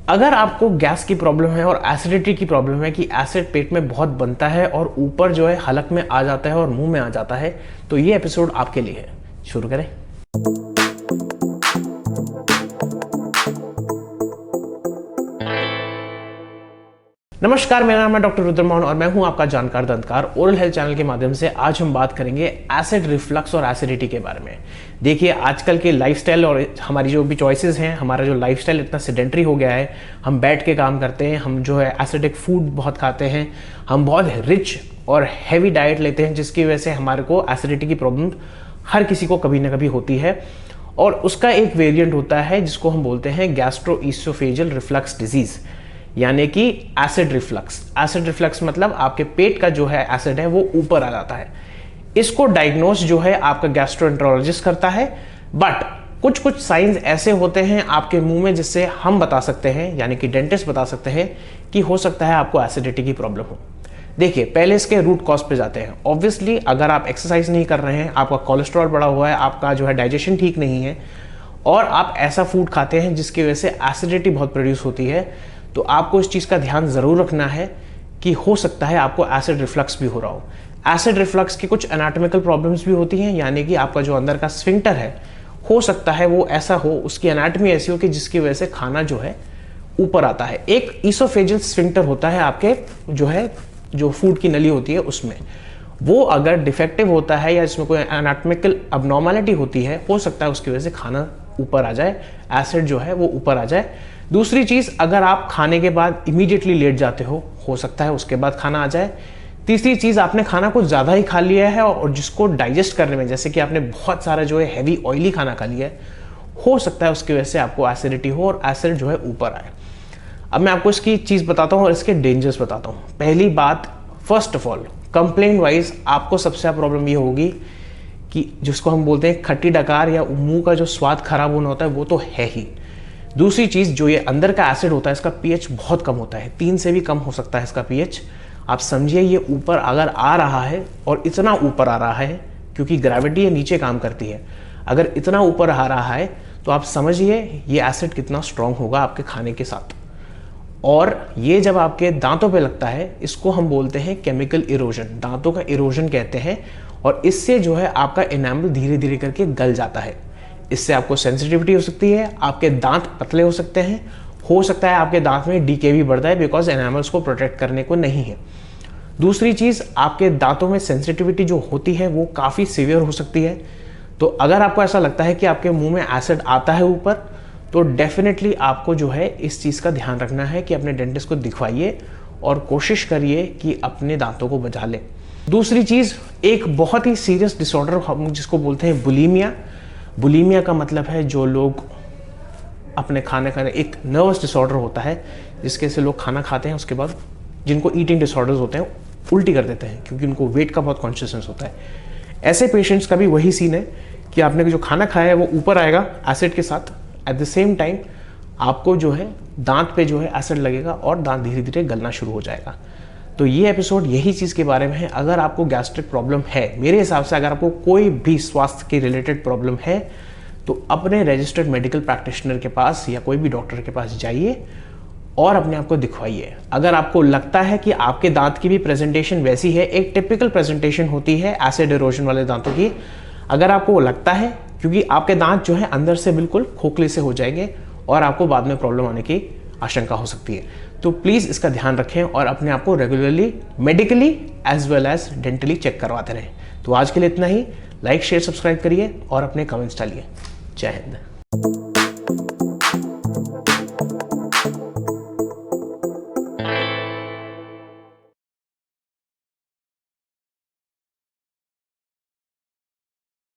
अगर आपको गैस की प्रॉब्लम है और एसिडिटी की प्रॉब्लम है कि एसिड पेट में बहुत बनता है और ऊपर जो है हलक में आ जाता है और मुंह में आ जाता है, तो ये एपिसोड आपके लिए है। शुरू करें। नमस्कार, मेरा नाम है डॉक्टर रुद्रमोहन और मैं हूं आपका जानकार दंतकार। ओरल हेल्थ चैनल के माध्यम से आज हम बात करेंगे एसिड रिफ्लक्स और एसिडिटी के बारे में। देखिए, आजकल के लाइफस्टाइल और हमारी जो भी चॉइसेस हैं, हमारा जो लाइफस्टाइल इतना सेडेंटरी हो गया है, हम बैठ के काम करते हैं, हम जो है एसिडिक फूड बहुत खाते हैं, हम बहुत रिच और हैवी डाइट लेते हैं, जिसकी वजह से हमारे को एसिडिटी की प्रॉब्लम हर किसी को कभी ना कभी होती है। और उसका एक वेरिएंट होता है जिसको हम बोलते हैं गैस्ट्रोइसोफेजियल रिफ्लक्स डिजीज, यानी कि एसिड रिफ्लक्स। एसिड रिफ्लक्स मतलब आपके पेट का जो है एसिड है वो ऊपर आ जाता है। इसको डायग्नोस जो है आपका गैस्ट्रोएंटरोलॉजिस्ट करता है। बट कुछ कुछ साइंस ऐसे होते हैं आपके मुंह में जिससे हम बता सकते हैं, यानी कि डेंटिस्ट बता सकते हैं कि हो सकता है आपको एसिडिटी की प्रॉब्लम हो। देखिए, पहले इसके रूट कॉज पे जाते हैं। ऑब्वियसली अगर आप एक्सरसाइज नहीं कर रहे हैं, आपका कोलेस्ट्रॉल बढ़ा हुआ है, आपका जो है डाइजेशन ठीक नहीं है और आप ऐसा फूड खाते हैं जिसकी वजह से एसिडिटी बहुत प्रोड्यूस होती है, तो आपको इस चीज़ का ध्यान ज़रूर रखना है कि हो सकता है आपको एसिड रिफ्लक्स भी हो रहा हो। एसिड रिफ्लक्स की कुछ एनाटॉमिकल प्रॉब्लम्स भी होती हैं, यानी कि आपका जो अंदर का स्फिंक्टर है हो सकता है वो ऐसा हो, उसकी एनाटॉमी ऐसी हो कि जिसकी वजह से खाना जो है ऊपर आता है। एक ईसोफेजियल स्फिंक्टर होता है आपके जो फूड की नली होती है उसमें, वो अगर डिफेक्टिव होता है या इसमें कोई एनाटॉमिकल अबनॉर्मलिटी होती है, हो सकता है उसकी वजह से खाना ऊपर आ जाए, एसिड जो है वो ऊपर आ जाए। दूसरी चीज़, अगर आप खाने के बाद इमीडिएटली लेट जाते हो सकता है उसके बाद खाना आ जाए। तीसरी चीज़, आपने खाना कुछ ज़्यादा ही खा लिया है और जिसको डाइजेस्ट करने में, जैसे कि आपने बहुत सारा जो है हैवी ऑयली खाना खा लिया है, हो सकता है उसकी वजह से आपको एसिडिटी हो और एसिड जो है ऊपर आए। अब मैं आपको इसकी चीज़ बताता हूँ और इसके डेंजर्स बताता हूँ। पहली बात, first of all complaint wise आपको सबसे ज़्यादा प्रॉब्लम ये होगी कि जिसको हम बोलते हैं खट्टी डकार या मुंह का जो स्वाद खराब होना होता है वो तो है ही। दूसरी चीज़, जो ये अंदर का एसिड होता है इसका पीएच बहुत कम होता है, 3 से भी कम हो सकता है इसका पीएच। आप समझिए, ये ऊपर अगर आ रहा है और इतना ऊपर आ रहा है, क्योंकि ग्रेविटी ये नीचे काम करती है, अगर इतना ऊपर आ रहा है तो आप समझिए ये एसिड कितना स्ट्रांग होगा आपके खाने के साथ। और ये जब आपके दांतों पे लगता है, इसको हम बोलते हैं केमिकल इरोजन, दांतों का इरोजन कहते हैं। और इससे जो है आपका एनामल धीरे धीरे करके गल जाता है। इससे आपको सेंसिटिविटी हो सकती है, आपके दांत पतले हो सकते हैं, हो सकता है आपके दांत में डीके भी बढ़ता है, बिकॉज एनामल्स को प्रोटेक्ट करने को नहीं है। दूसरी चीज़, आपके दांतों में सेंसिटिविटी जो होती है वो काफ़ी सीवियर हो सकती है। तो अगर आपको ऐसा लगता है कि आपके मुंह में एसिड आता है ऊपर, तो डेफिनेटली आपको जो है इस चीज़ का ध्यान रखना है कि अपने डेंटिस्ट को दिखवाइए और कोशिश करिए कि अपने दांतों को बचा लें। दूसरी चीज़, एक बहुत ही सीरियस डिसऑर्डर हम जिसको बोलते हैं बुलीमिया। बुलीमिया का मतलब है जो लोग अपने खाने का एक नर्वस डिसऑर्डर होता है, जिसके से लोग खाना खाते हैं उसके बाद जिनको ईटिंग डिसऑर्डर्स होते हैं उल्टी कर देते हैं, क्योंकि उनको वेट का बहुत कॉन्शियसनेस होता है। ऐसे पेशेंट्स का भी वही सीन है कि आपने जो खाना खाया है वो ऊपर आएगा एसिड के साथ, एट द सेम टाइम आपको जो है दांत पे जो है एसिड लगेगा और दांत धीरे धीरे गलना शुरू हो जाएगा। तो ये एपिसोड यही चीज़ के बारे में है। अगर आपको गैस्ट्रिक प्रॉब्लम है, मेरे हिसाब से अगर आपको कोई भी स्वास्थ्य के रिलेटेड प्रॉब्लम है, तो अपने रजिस्टर्ड मेडिकल प्रैक्टिशनर के पास या कोई भी डॉक्टर के पास जाइए और अपने आप को दिखवाइए। अगर आपको लगता है कि आपके दांत की भी प्रेजेंटेशन वैसी है, एक टिपिकल प्रेजेंटेशन होती है एसिड इरोजन वाले दांतों की, अगर आपको वो लगता है, क्योंकि आपके दांत जो है अंदर से बिल्कुल खोखले से हो जाएंगे और आपको बाद में प्रॉब्लम आने की आशंका हो सकती है। तो प्लीज़ इसका ध्यान रखें और अपने आप को regularly medically as well as dentally check करवाते रहें। तो आज के लिए इतना ही। लाइक, शेयर, सब्सक्राइब करिए और अपने कमेंट्स डालिए। जय हिंद।